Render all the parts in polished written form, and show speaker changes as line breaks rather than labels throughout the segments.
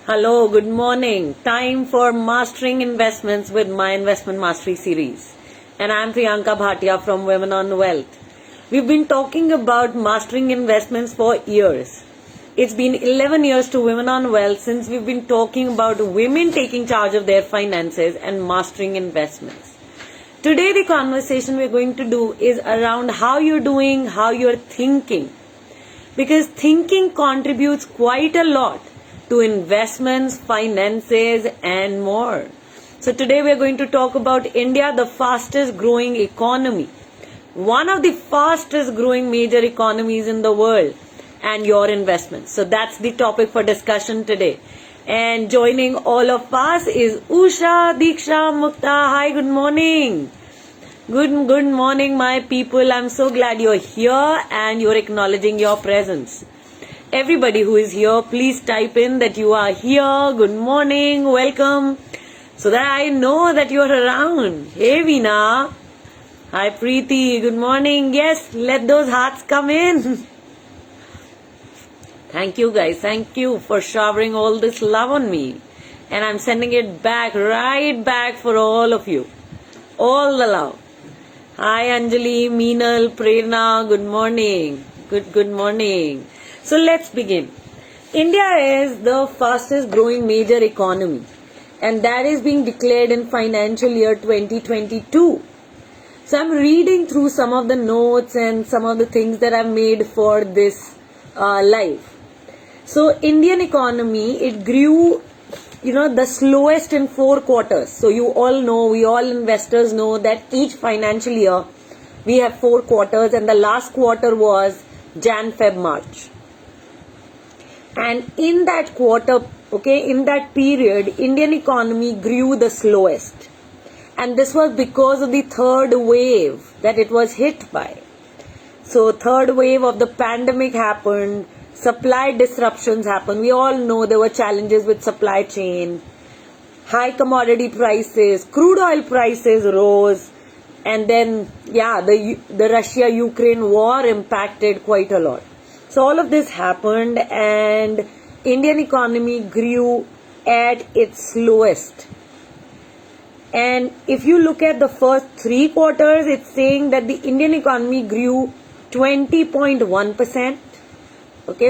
Hello, good morning. Time for Mastering Investments with my Investment Mastery series. And I'm Priyanka Bhatia from Women on Wealth. We've been talking about mastering investments for years. It's been 11 years to Women on Wealth since we've been talking about women taking charge of their finances and mastering investments. Today, the conversation we're going to do is around how you're doing, how you're thinking. Because thinking contributes quite a lot to investments, finances, and more. So today we are going to talk about India, the fastest growing economy, one of the fastest growing major economies in the world, and your investments. So that's the topic for discussion today. And joining all of us is Usha, Diksha, Mukta. Hi, good morning. Good morning, my people. I'm so glad you're here and you're acknowledging your presence. Everybody who is here, please type in that you are here. Good morning, welcome, so that I know that you are around. Hey Veena. Hi Preeti, good morning. Yes, let those hearts come in. Thank you guys, thank you for showering all this love on me. And I'm sending it back, right back for all of you. All the love. Hi Anjali, Meenal, Prerna, good morning. Good morning. So let's begin. India is the fastest growing major economy, and that is being declared in financial year 2022. So I'm reading through some of the notes and some of the things that I've made for this live. So Indian economy, it grew, the slowest in 4 quarters. So you all know, we all investors know that each financial year we have 4 quarters, and the last quarter was Jan, Feb, March. And in that quarter, in that period, Indian economy grew the slowest. And this was because of the third wave that it was hit by. So third wave of the pandemic happened, supply disruptions happened. We all know there were challenges with supply chain, high commodity prices, crude oil prices rose, and then, the Russia-Ukraine war impacted quite a lot. So all of this happened and Indian economy grew at its slowest. And if you look at the first 3 quarters, it's saying that the Indian economy grew 20.1%,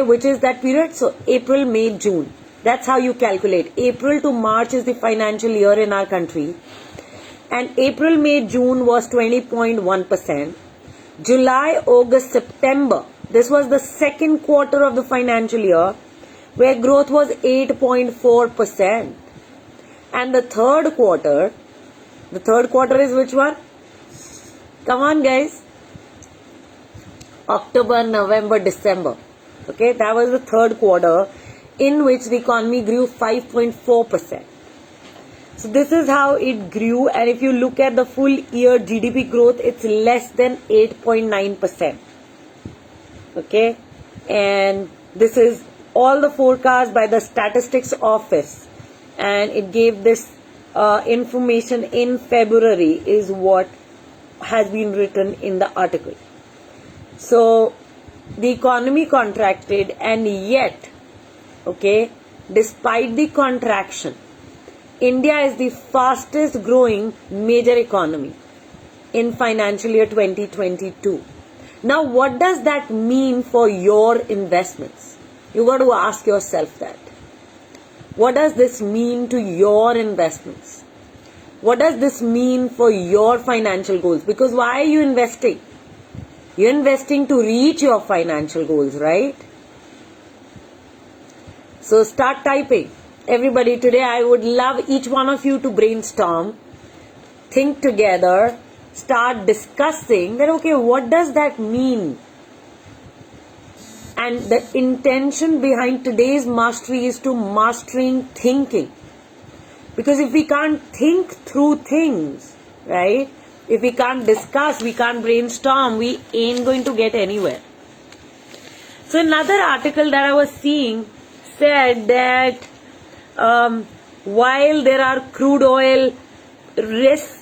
which is that period. So April, May, June. That's how you calculate. April to March is the financial year in our country. And April, May, June was 20.1%. July, August, September. This was the second quarter of the financial year where growth was 8.4%. And the third quarter is which one? Come on guys. October, November, December. That was the third quarter in which the economy grew 5.4%. So this is how it grew, and if you look at the full year GDP growth, it's less than 8.9%. And this is all the forecast by the Statistics Office, and it gave this information in February is what has been written in the article. So the economy contracted, and yet, despite the contraction, India is the fastest growing major economy in financial year 2022. Now, what does that mean for your investments? You got to ask yourself that. What does this mean to your investments? What does this mean for your financial goals? Because why are you investing? You're investing to reach your financial goals, right? So start typing. Everybody, today I would love each one of you to brainstorm, think together, start discussing that, what does that mean? And the intention behind today's mastery is to mastering thinking. Because if we can't think through things, right? If we can't discuss, we can't brainstorm, we ain't going to get anywhere. So another article that I was seeing said that while there are crude oil risks,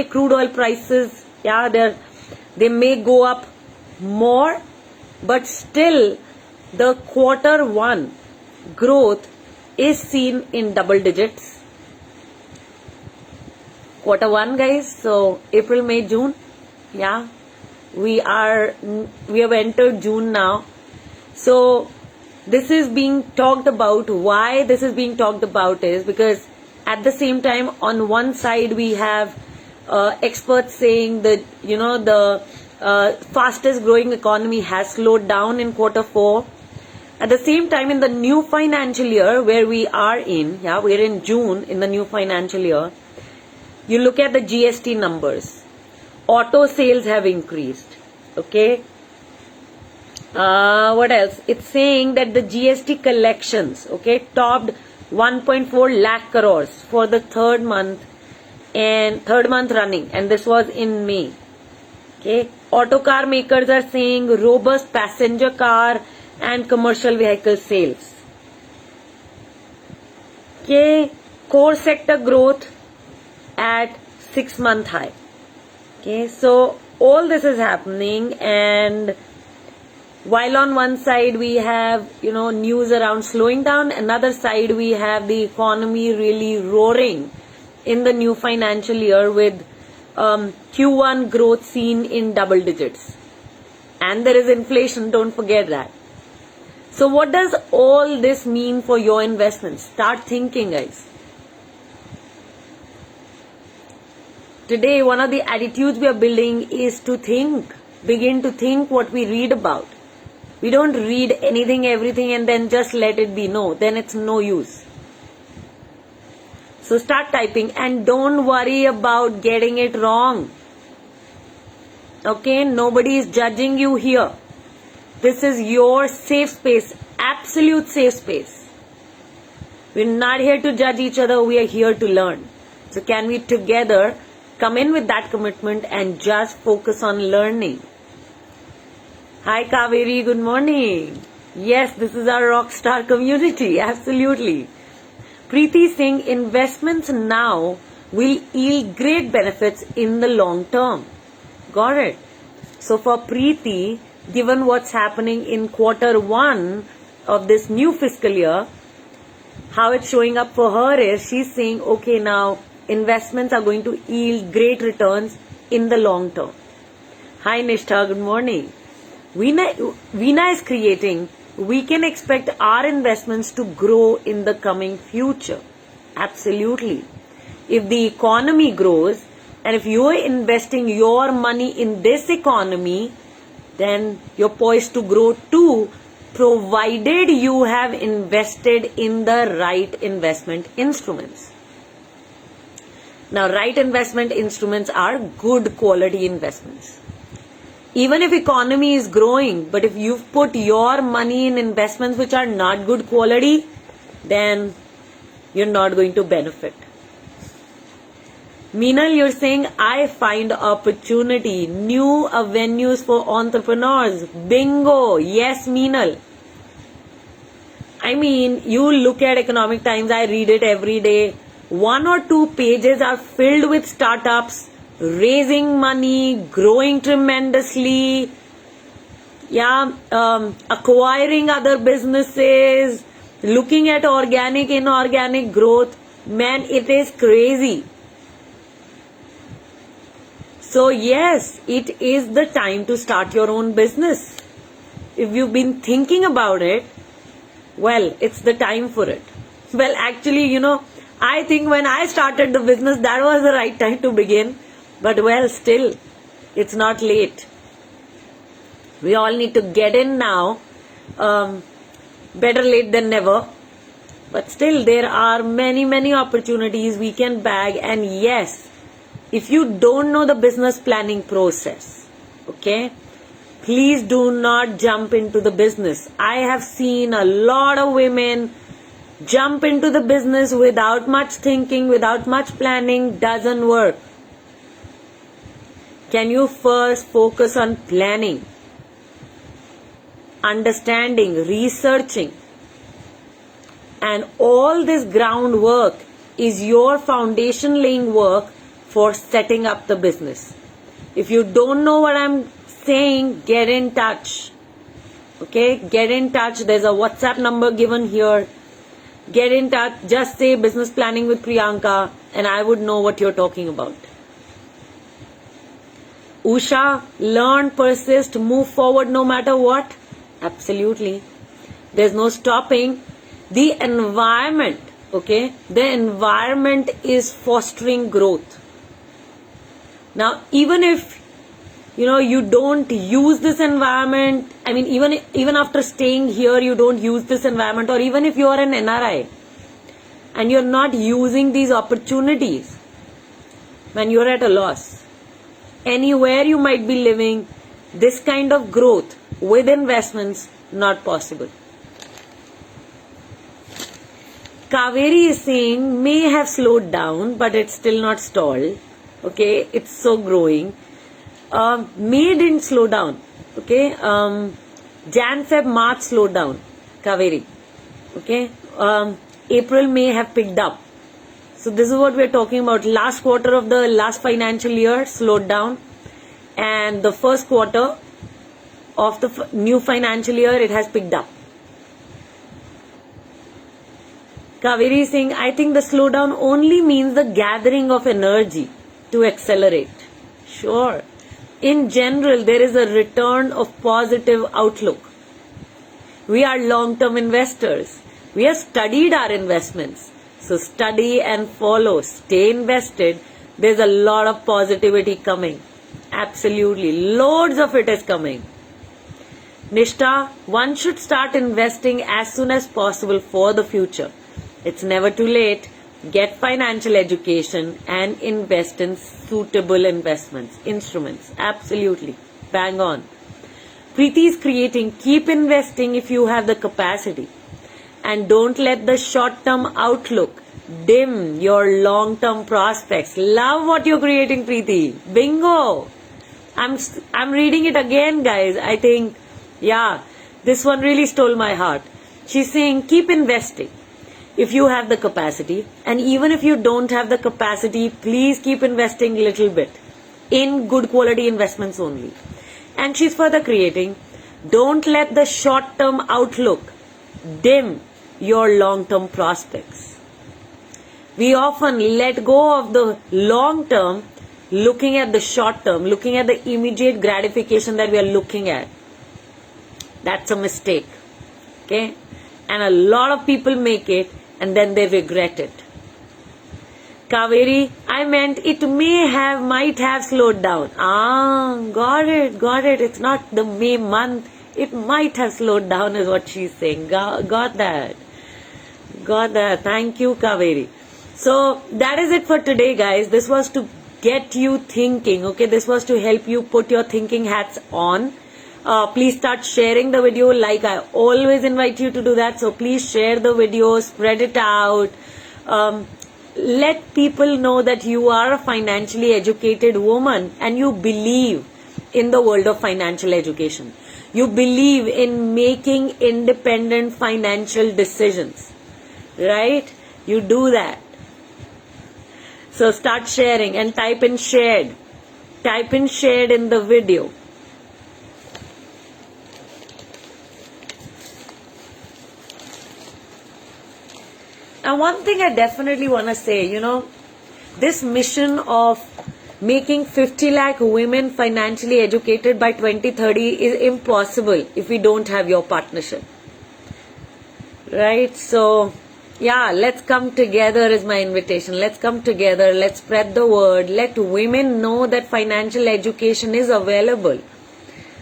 crude oil prices, they may go up more, but still the quarter 1 growth is seen in double digits. Q1, guys. So April, May, June. Yeah, we have entered June now. So this is being talked about. Why this is being talked about is because at the same time, on one side we have experts saying that the fastest growing economy has slowed down in Q4. At the same time, in the new financial year where we are in, we're in June in the new financial year. You look at the GST numbers. Auto sales have increased. Okay. What else? It's saying that the GST collections, topped 1.4 lakh crores for the third month running, and this was in May. Okay. Auto car makers are saying robust passenger car and commercial vehicle sales. Okay. Core sector growth at 6-month high. Okay. So all this is happening, and while on one side we have news around slowing down, another side we have the economy really roaring in the new financial year with Q1 growth seen in double digits, and there is inflation, don't forget that. So what does all this mean for your investments? Start thinking, guys. Today, one of the attitudes we are building is to think, begin to think what we read about. We don't read anything, everything, and then just let it be. No, then it's no use. So start typing and don't worry about getting it wrong. Okay, nobody is judging you here. This is your safe space, absolute safe space. We're not here to judge each other, we are here to learn. So can we together come in with that commitment and just focus on learning? Hi Kaveri, good morning. Yes, this is our rockstar community, absolutely. Preeti saying investments now will yield great benefits in the long term. Got it. So for Preeti, given what's happening in Q1 of this new fiscal year, how it's showing up for her is she's saying, okay, now investments are going to yield great returns in the long term. Hi Nishtha, good morning. Veena is creating, we can expect our investments to grow in the coming future. Absolutely. If the economy grows and if you are investing your money in this economy, then you're poised to grow too, provided you have invested in the right investment instruments. Now, right investment instruments are good quality investments. Even if economy is growing, but if you've put your money in investments which are not good quality, then you're not going to benefit. Meenal, you're saying, I find opportunity, new avenues for entrepreneurs. Bingo. Yes, Meenal. I mean, you look at Economic Times, I read it every day. 1 or 2 pages are filled with startups raising money, growing tremendously, acquiring other businesses, looking at organic, inorganic growth. Man, it is crazy. So yes, it is the time to start your own business. If you've been thinking about it, well, it's the time for it. Well, actually, I think when I started the business, that was the right time to begin. But well, still, it's not late. We all need to get in now. Better late than never. But still, there are many, many opportunities we can bag. And yes, if you don't know the business planning process, okay, please do not jump into the business. I have seen a lot of women jump into the business without much thinking, without much planning. Doesn't work. Can you first focus on planning, understanding, researching, and all this groundwork is your foundation laying work for setting up the business. If you don't know what I'm saying, get in touch. Okay, get in touch. There's a WhatsApp number given here. get in touch. Just say business planning with Priyanka and I would know what you're talking about. Usha, learn, persist, move forward no matter what. Absolutely. There's no stopping. The environment, okay? The environment is fostering growth. Now, even if you don't use this environment, I mean, even after staying here, you don't use this environment, or even if you are an NRI and you're not using these opportunities, when you're at a loss, anywhere you might be living, this kind of growth with investments, not possible. Kaveri is saying, may have slowed down, but it's still not stalled. Okay, it's so growing. May didn't slow down. Okay, Jan, Feb, March slowed down. Kaveri. Okay, April, May have picked up. So this is what we're talking about. Last quarter of the last financial year slowed down, and the first quarter of the new financial year it has picked up. Kaveri is saying, I think the slowdown only means the gathering of energy to accelerate. Sure. In general, there is a return of positive outlook. We are long-term investors. We have studied our investments. So study and follow. Stay invested. There's a lot of positivity coming. Absolutely. Loads of it is coming. Nishta, one should start investing as soon as possible for the future. It's never too late. Get financial education and invest in suitable investments, instruments. Absolutely. Bang on. Preeti is creating, keep investing if you have the capacity. And don't let the short-term outlook dim your long-term prospects. Love what you're creating, Preeti. Bingo. I'm reading it again, guys. I think, yeah, this one really stole my heart. She's saying, keep investing if you have the capacity, and even if you don't have the capacity, please keep investing a little bit in good quality investments only. And she's further creating, don't let the short-term outlook dim your long-term prospects. We often let go of the long-term, looking at the short-term, looking at the immediate gratification that we are looking at. That's a mistake. Okay? And a lot of people make it and then they regret it. Kaveri, I meant it might have slowed down. Got it. It's not the May month. It might have slowed down is what she's saying. Got that. Thank you, Kaveri. So that is it for today, guys. This was to get you thinking. Okay, this was to help you put your thinking hats on. Please start sharing the video, like I always invite you to do that. So please share the video, spread it out. Let people know that you are a financially educated woman and you believe in the world of financial education. You believe in making independent financial decisions, right? You do that. So start sharing and type in shared. Type in shared in the video. And one thing I definitely want to say, this mission of making 50 lakh women financially educated by 2030 is impossible if we don't have your partnership. Right? So, yeah, let's come together is my invitation. Let's come together. Let's spread the word. Let women know that financial education is available.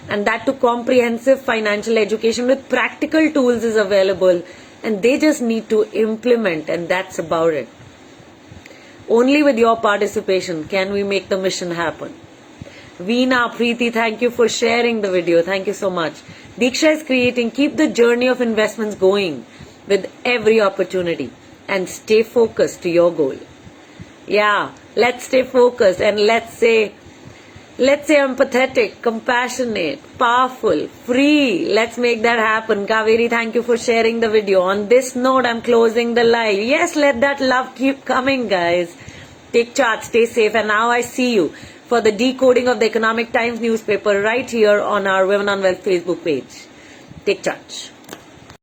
And that too comprehensive financial education with practical tools is available. And they just need to implement, and that's about it. Only with your participation can we make the mission happen. Veena, Preeti, thank you for sharing the video. Thank you so much. Diksha is creating, keep the journey of investments going with every opportunity and stay focused to your goal. Yeah, let's stay focused and let's say empathetic, compassionate, powerful, free. Let's make that happen. Kaveri, thank you for sharing the video. On this note, I'm closing the live. Yes, let that love keep coming, guys. Take charge, stay safe. And now I see you for the decoding of the Economic Times newspaper right here on our Women on Wealth Facebook page. Take charge.